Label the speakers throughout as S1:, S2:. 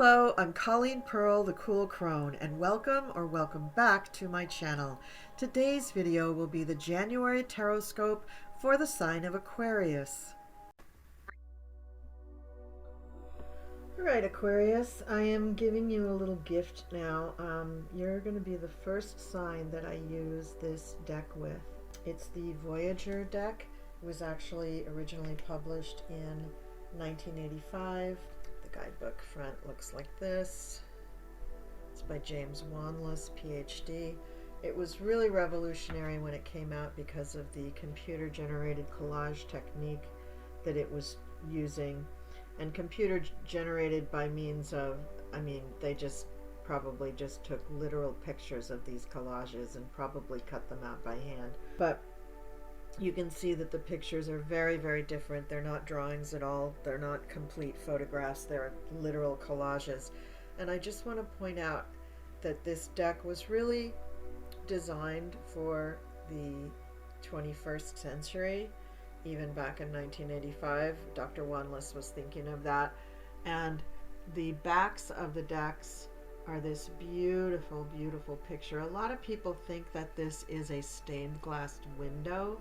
S1: Hello, I'm Colleen Pearl, the Cool Crone, and welcome back to my channel. Today's video will be the January Tarotscope for the sign of Aquarius. Alright, Aquarius, I am giving you a little gift now. You're going to be the first sign that I use this deck with. It's the Voyager deck. It was actually originally published in 1985. The guidebook front looks like this. It's by James Wanless, PhD. It was really revolutionary when it came out because of the computer-generated collage technique that it was using. And computer-generated by means of, they probably just took literal pictures of these collages and probably cut them out by hand. But you can see that the pictures are very, very different. They're not drawings at all. They're not complete photographs. They're literal collages. And I just want to point out that this deck was really designed for the 21st century. Even back in 1985, Dr. Wanless was thinking of that. And the backs of the decks are this beautiful, beautiful picture. A lot of people think that this is a stained glass window,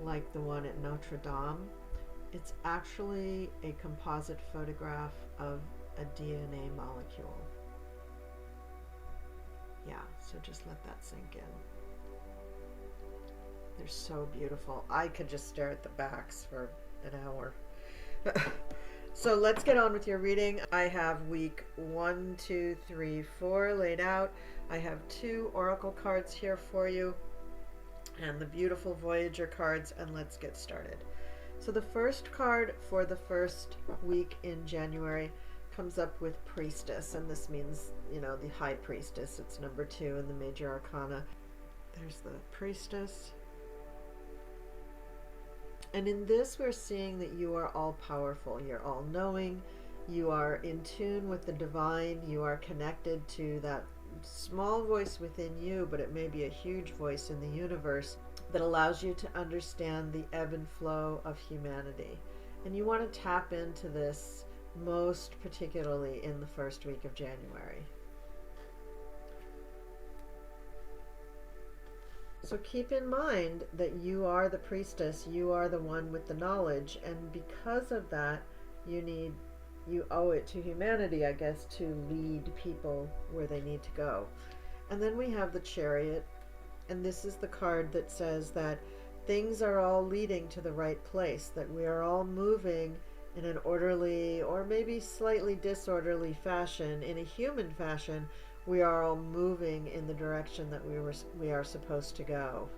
S1: like the one at Notre Dame. It's actually a composite photograph of a DNA molecule. Yeah, so just let that sink in. They're so beautiful. I could just stare at the backs for an hour. So let's get on with your reading. I have week 1, 2, 3, 4 laid out. I have 2 oracle cards here for you and the beautiful Voyager cards, and let's get started. So the first card for the first week in January comes up with Priestess, and this means, the High Priestess. It's number 2 in the Major Arcana. There's the Priestess. And in this, we're seeing that you are all powerful. You're all knowing. You are in tune with the divine. You are connected to that small voice within you, but it may be a huge voice in the universe that allows you to understand the ebb and flow of humanity. And you want to tap into this most particularly in the first week of January. So keep in mind that you are the priestess, you are the one with the knowledge, and because of that, you owe it to humanity, I guess, to lead people where they need to go. And then we have the Chariot, and this is the card that says that things are all leading to the right place, that we are all moving in an orderly or maybe slightly disorderly fashion, in a human fashion. We are all moving in the direction that we are supposed to go.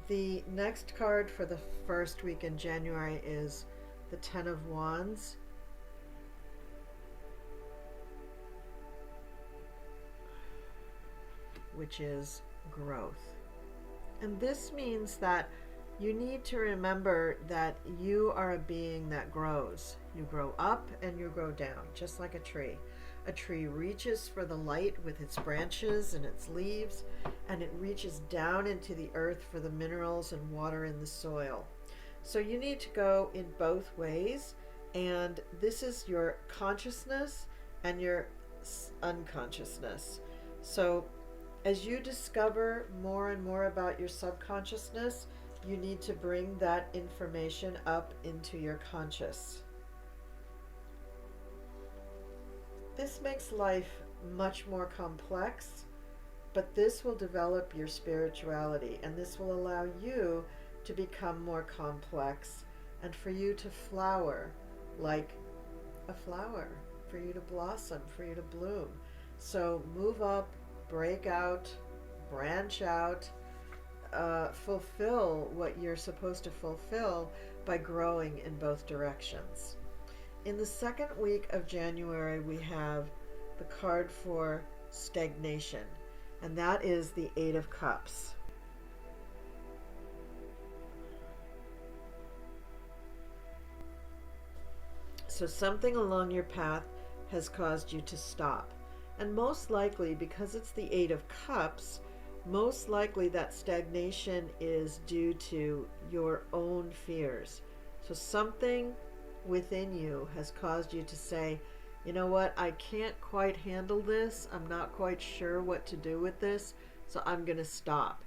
S1: The next card for the first week in January is the Ten of Wands. Which is growth. And this means that you need to remember that you are a being that grows. You grow up and you grow down, just like a tree. A tree reaches for the light with its branches and its leaves, and it reaches down into the earth for the minerals and water in the soil. So you need to go in both ways, and this is your consciousness and your unconsciousness. So as you discover more and more about your subconsciousness, you need to bring that information up into your conscious. This makes life much more complex, but this will develop your spirituality, and this will allow you to become more complex and for you to flower like a flower, for you to blossom, for you to bloom. So move up, break out, branch out, fulfill what you're supposed to fulfill by growing in both directions. In the second week of January, we have the card for stagnation, and that is the Eight of Cups. So something along your path has caused you to stop. And most likely, because it's the Eight of Cups, most likely that stagnation is due to your own fears. So something within you has caused you to say, you know what, I can't quite handle this. I'm not quite sure what to do with this, so I'm going to stop.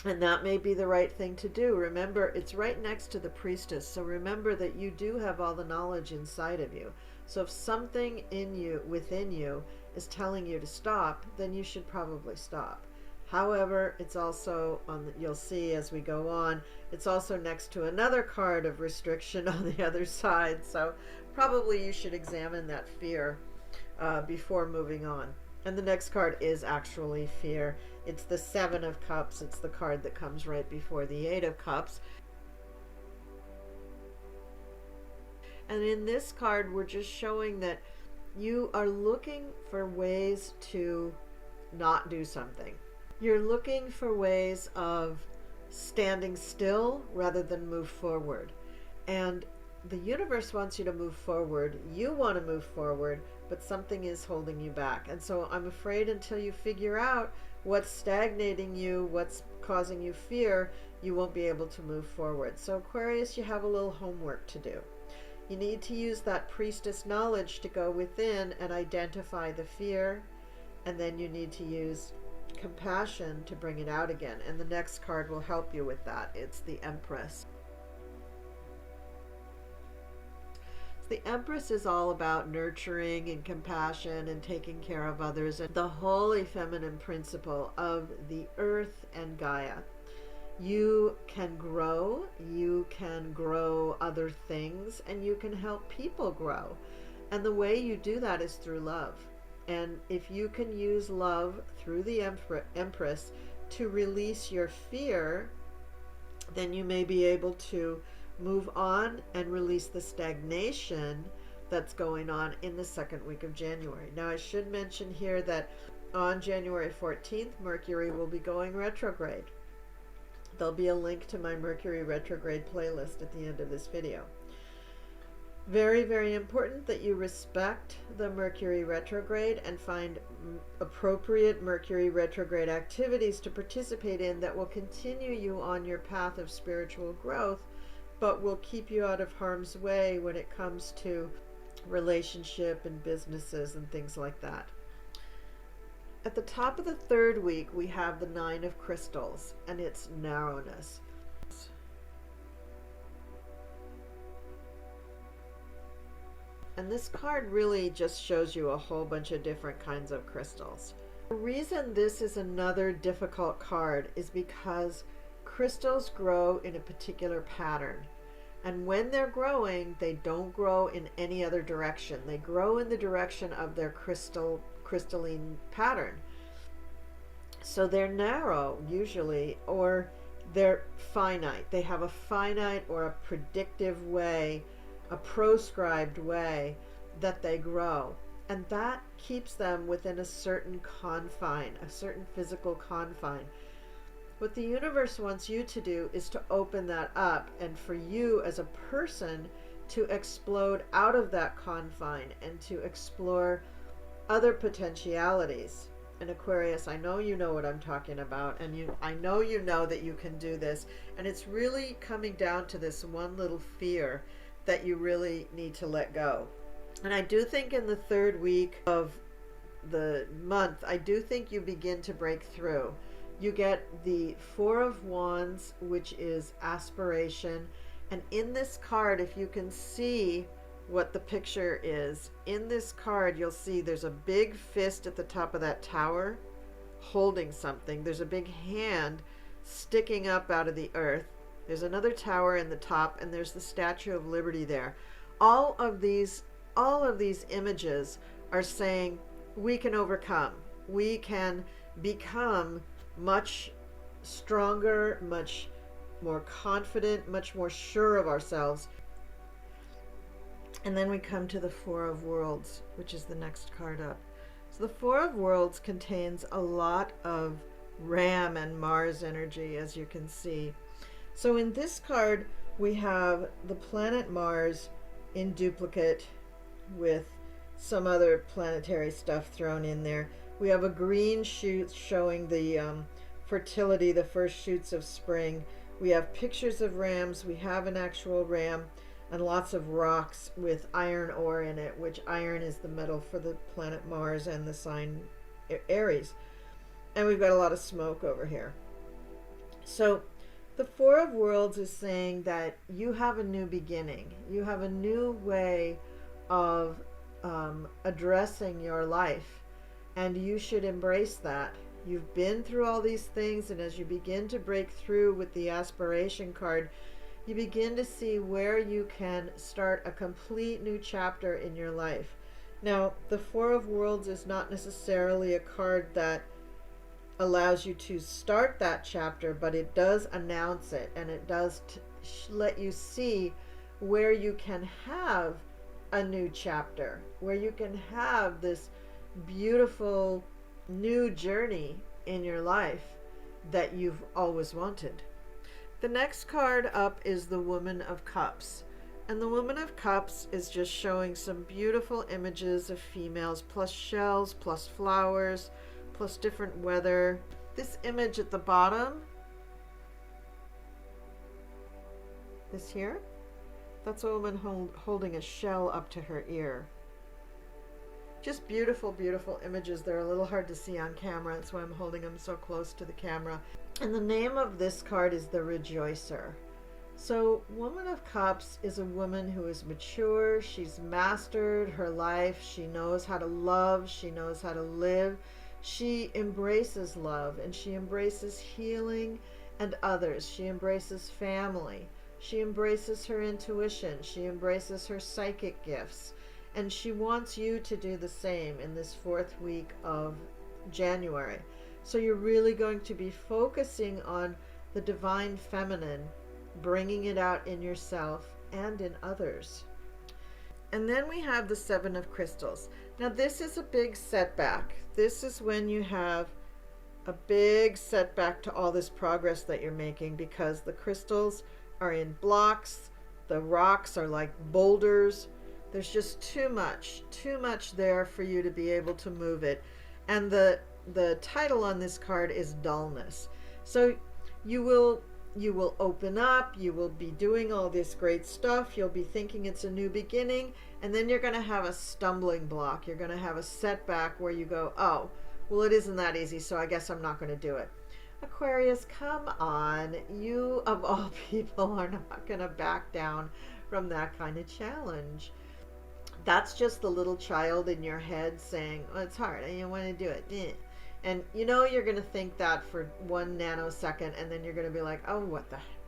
S1: And that may be the right thing to do. Remember, it's right next to the priestess. So remember that you do have all the knowledge inside of you. So if something in you, within you, is telling you to stop, then you should probably stop. However, it's also on the, you'll see as we go on, it's also next to another card of restriction on the other side. So probably you should examine that fear before moving on. And the next card is actually fear. It's the Seven of Cups. It's the card that comes right before the Eight of Cups. And in this card, we're just showing that you are looking for ways to not do something. You're looking for ways of standing still rather than move forward. And the universe wants you to move forward. You want to move forward, but something is holding you back. And so I'm afraid until you figure out what's stagnating you, what's causing you fear, you won't be able to move forward. So Aquarius, you have a little homework to do. You need to use that priestess knowledge to go within and identify the fear, and then you need to use compassion to bring it out again. And the next card will help you with that. It's the Empress. The Empress is all about nurturing and compassion and taking care of others, and the holy feminine principle of the earth and Gaia. You can grow other things, and you can help people grow. And the way you do that is through love. And if you can use love through the Empress to release your fear, then you may be able to move on and release the stagnation that's going on in the second week of January. Now, I should mention here that on January 14th, Mercury will be going retrograde. There'll be a link to my Mercury retrograde playlist at the end of this video. Very, very important that you respect the Mercury retrograde and find appropriate Mercury retrograde activities to participate in that will continue you on your path of spiritual growth, but will keep you out of harm's way when it comes to relationship and businesses and things like that. At the top of the third week, we have the Nine of Crystals and its narrowness. And this card really just shows you a whole bunch of different kinds of crystals. The reason this is another difficult card is because crystals grow in a particular pattern. And when they're growing, they don't grow in any other direction. They grow in the direction of their crystalline pattern. So they're narrow usually, or they're finite. They have a finite or a predictive way, a proscribed way that they grow. And that keeps them within a certain confine, a certain physical confine. What the universe wants you to do is to open that up, and for you as a person to explode out of that confine and to explore other potentialities. And Aquarius, I know you know what I'm talking about, and I know you know that you can do this, and it's really coming down to this one little fear that you really need to let go. And I do think in the third week of the month, I do think you begin to break through. You get the Four of Wands, which is aspiration. And in this card, if you can see what the picture is, in this card, you'll see there's a big fist at the top of that tower holding something. There's a big hand sticking up out of the earth. There's another tower in the top, and there's the Statue of Liberty there. All of these images are saying we can overcome. We can become much stronger, much more confident, much more sure of ourselves. And then we come to the Four of Worlds, which is the next card up. So the Four of Worlds contains a lot of Ram and Mars energy, as you can see. So in this card, we have the planet Mars in duplicate with some other planetary stuff thrown in there. We have a green shoot showing the fertility, the first shoots of spring. We have pictures of rams. We have an actual ram and lots of rocks with iron ore in it, which iron is the metal for the planet Mars and the sign Aries. And we've got a lot of smoke over here. So the Four of Worlds is saying that you have a new beginning. You have a new way of addressing your life, and you should embrace that. You've been through all these things, and as you begin to break through with the aspiration card, you begin to see where you can start a complete new chapter in your life. Now, the Four of Worlds is not necessarily a card that allows you to start that chapter, but it does announce it, and it does let you see where you can have a new chapter, where you can have this beautiful new journey in your life that you've always wanted. The next card up is the Woman of Cups. And the Woman of Cups is just showing some beautiful images of females, plus shells, plus flowers, plus different weather. This image at the bottom, this here, that's a woman holding a shell up to her ear. Just beautiful, beautiful images. They're a little hard to see on camera. That's why I'm holding them so close to the camera. And the name of this card is the Rejoicer. So Woman of Cups is a woman who is mature. She's mastered her life. She knows how to love. She knows how to live. She embraces love, and she embraces healing and others. She embraces family. She embraces her intuition. She embraces her psychic gifts. And she wants you to do the same in this 4th week of January. So you're really going to be focusing on the divine feminine, bringing it out in yourself and in others. And then we have the Seven of Crystals. Now this is a big setback. This is when you have a big setback to all this progress that you're making, because the crystals are in blocks. The rocks are like boulders. There's just too much there for you to be able to move it. And the title on this card is dullness. So you will open up, you will be doing all this great stuff, you'll be thinking it's a new beginning, and then you're going to have a stumbling block. You're going to have a setback where you go, oh, well, it isn't that easy, so I guess I'm not going to do it. Aquarius, come on. You, of all people, are not going to back down from that kind of challenge. That's just the little child in your head saying, oh, it's hard, and you want to do it. And you know you're going to think that for 1 nanosecond, and then you're going to be like, oh,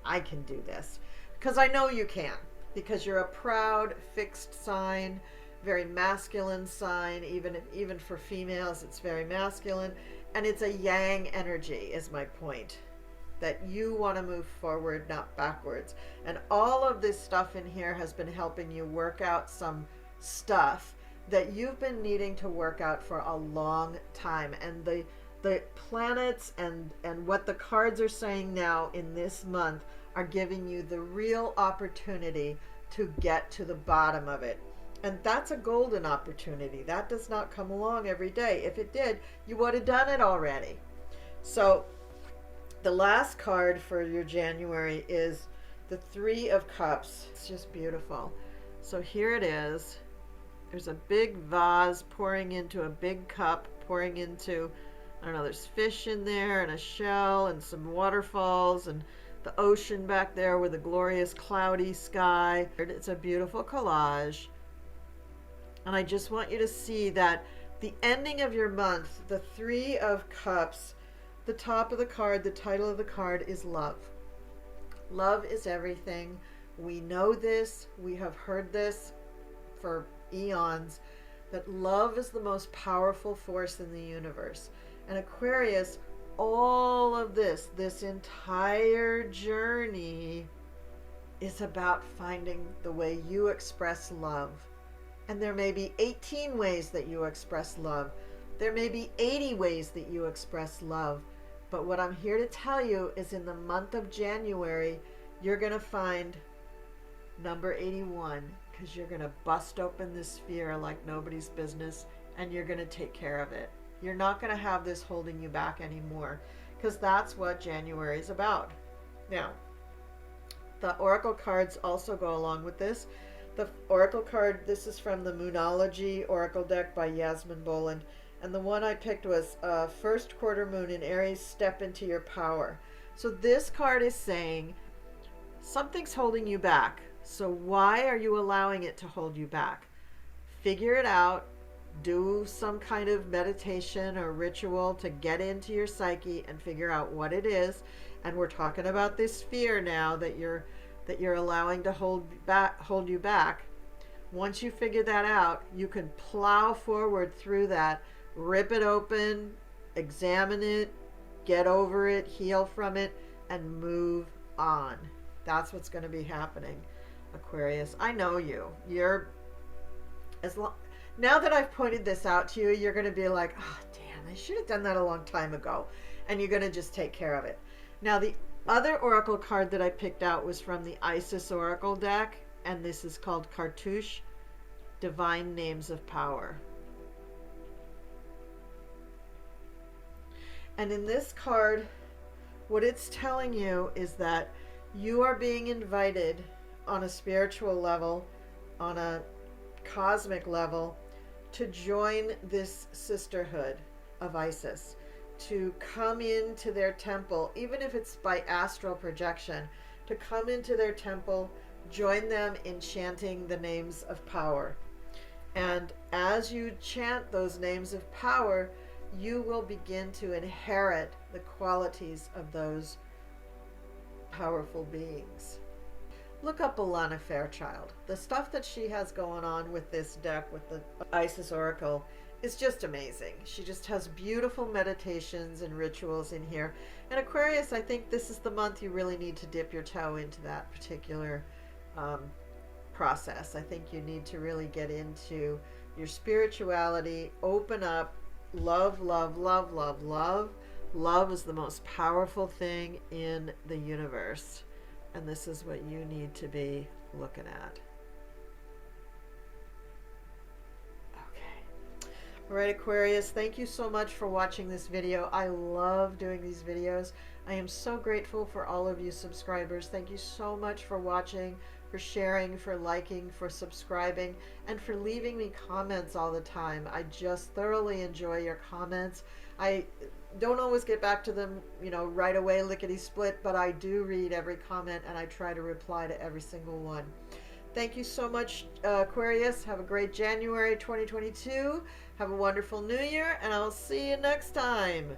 S1: I can do this. Because I know you can. Because you're a proud, fixed sign, very masculine sign. Even for females, it's very masculine. And it's a yang energy, is my point. That you want to move forward, not backwards. And all of this stuff in here has been helping you work out some stuff that you've been needing to work out for a long time. And the planets and what the cards are saying now in this month are giving you the real opportunity to get to the bottom of it. And that's a golden opportunity. That does not come along every day. If it did, you would have done it already. So the last card for your January is the Three of Cups. It's just beautiful. So here it is. There's a big vase pouring into a big cup, pouring into, I don't know, there's fish in there and a shell and some waterfalls and the ocean back there with a glorious cloudy sky. It's a beautiful collage. And I just want you to see that the ending of your month, the Three of Cups, the top of the card, the title of the card is love. Love is everything. We know this. We have heard this for eons, that love is the most powerful force in the universe. And Aquarius, all of this entire journey is about finding the way you express love. And there may be 18 ways that you express love. There may be 80 ways that you express love. But what I'm here to tell you is in the month of January, you're going to find number 81, because you're going to bust open this sphere like nobody's business, and you're going to take care of it. You're not going to have this holding you back anymore, because that's what January is about. Now, the oracle cards also go along with this. The oracle card, this is from the Moonology oracle deck by Yasmin, Boland. And the one I picked was first quarter moon in Aries, step into your power. So this card is saying something's holding you back. So why are you allowing it to hold you back? Figure it out. Do some kind of meditation or ritual to get into your psyche and figure out what it is. And we're talking about this fear now that you're allowing to hold you back. Once you figure that out, you can plow forward through that, rip it open, examine it, get over it, heal from it, and move on. That's what's going to be happening, Aquarius. I know you. Now that I've pointed this out to you, you're going to be like, oh, damn, I should have done that a long time ago. And you're going to just take care of it. Now, the other oracle card that I picked out was from the Isis oracle deck, and this is called Cartouche, Divine Names of Power. And in this card, what it's telling you is that you are being invited on a spiritual level, on a cosmic level, to join this sisterhood of Isis, to come into their temple, even if it's by astral projection, to come into their temple, join them in chanting the names of power. And as you chant those names of power, you will begin to inherit the qualities of those powerful beings. Look up Alana Fairchild. The stuff that she has going on with this deck, with the Isis Oracle, is just amazing. She just has beautiful meditations and rituals in here. And Aquarius, I think this is the month you really need to dip your toe into that particular process. I think you need to really get into your spirituality, open up, love, love, love, love, love. Love is the most powerful thing in the universe. And this is what you need to be looking at. Okay. All right, Aquarius, thank you so much for watching this video. I love doing these videos. I am so grateful for all of you subscribers. Thank you so much for watching, for sharing, for liking, for subscribing, and for leaving me comments all the time. I just thoroughly enjoy your comments. I don't always get back to them, right away, lickety split, but I do read every comment and I try to reply to every single one. Thank you so much, Aquarius. Have a great January 2022. Have a wonderful New Year, and I'll see you next time.